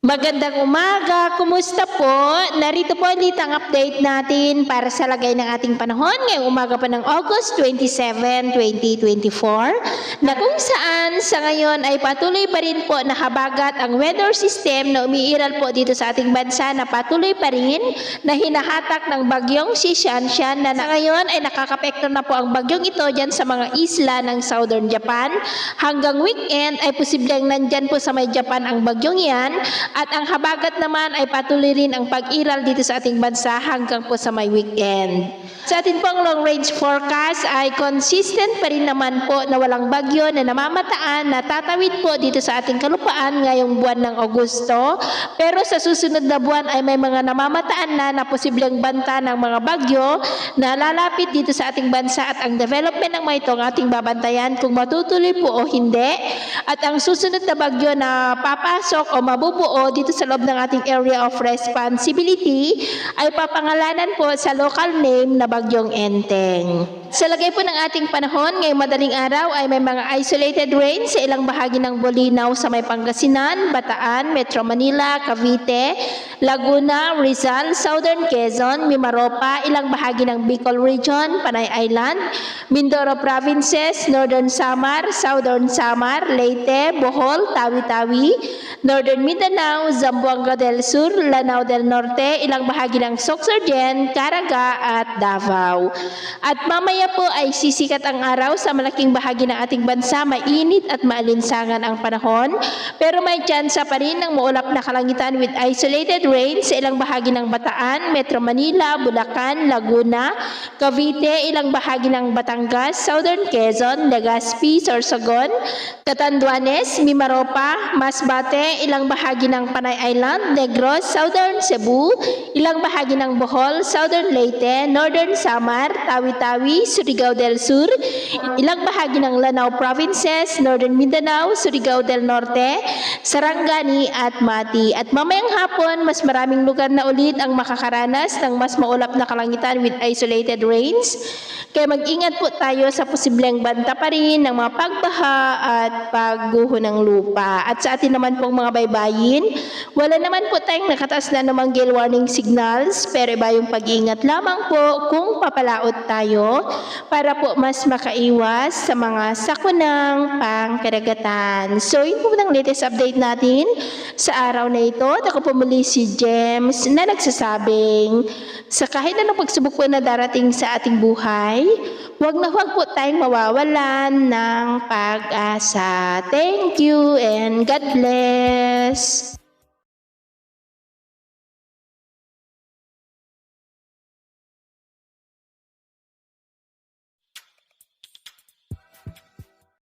Magandang umaga, kumusta po? Narito po ulit ang update natin para sa lagay ng ating panahon ngayong umaga pa ng August 27, 2024 na kung saan sa ngayon ay patuloy pa rin po nakabagat ang weather system na umiiral po dito sa ating bansa na patuloy pa rin na hinahatak ng bagyong si Shanshan na ngayon ay nakakapekto na po ang bagyong ito dyan sa mga isla ng Southern Japan. Hanggang weekend ay posibleng nandyan po sa may Japan ang bagyong yan. At ang habagat naman ay patuloy rin ang pag-iral dito sa ating bansa hanggang po sa may weekend. Sa ating pong long range forecast ay consistent pa rin naman po na walang bagyo na namamataan na tatawid po dito sa ating kalupaan ngayong buwan ng Agosto. Pero sa susunod na buwan ay may mga namamataan na posibleng banta ng mga bagyo na lalapit dito sa ating bansa at ang development ng mga ito ang ating babantayan kung matutuloy po o hindi. At ang susunod na bagyo na papasok o mabubuo dito sa loob ng ating area of responsibility ay papangalanan po sa local name na Bagyong Enteng. Sa lagay po ng ating panahon, ngayong madaling araw ay may mga isolated rain sa ilang bahagi ng Bolinao sa may Pangasinan, Bataan, Metro Manila, Cavite, Laguna, Rizal, Southern Quezon, Mimaropa, ilang bahagi ng Bicol Region, Panay Island, Mindoro Provinces, Northern Samar, Southern Samar, Leyte, Bohol, Tawi-Tawi, Northern Mindanao, Zamboanga del Sur, Lanao del Norte, ilang bahagi ng Sorsogon, Caraga at Davao. At mamaya po ay sisikat ang araw sa malaking bahagi ng ating bansa, mainit at maalinsangan ang panahon, pero may tsansa pa rin ng maulap na kalangitan with isolated rain sa ilang bahagi ng Bataan, Metro Manila, Bulacan, Laguna, Cavite, ilang bahagi ng Batangas, Southern Quezon, Legazpi, Sorsogon, Catanduanes, Mimaropa, Masbate, ilang bahagi ng Panay Island, Negros, Southern Cebu, ilang bahagi ng Bohol, Southern Leyte, Northern Samar, Tawi-Tawi, Surigao del Sur, ilang bahagi ng Lanao Provinces, Northern Mindanao, Surigao del Norte, Sarangani at Mati. At mamayang hapon, mas maraming lugar na ulit ang makakaranas ng mas maulap na kalangitan with isolated rains. Kaya mag-ingat po tayo sa posibleng banta pa rin ng mga pagbaha at pagguho ng lupa. At sa atin naman pong mga baybayin, wala naman po tayong nakataas na namang gale warning signals, pero iba yung pag-iingat lamang po kung papalaot tayo para po mas makaiwas sa mga sakunang pangkaragatan. So yun po ng latest update natin sa araw na ito. At ako po muli si James na nagsasabing sa kahit anong pagsubok po na darating sa ating buhay, huwag na huwag po tayong mawawalan ng pag-asa. Thank you and God bless.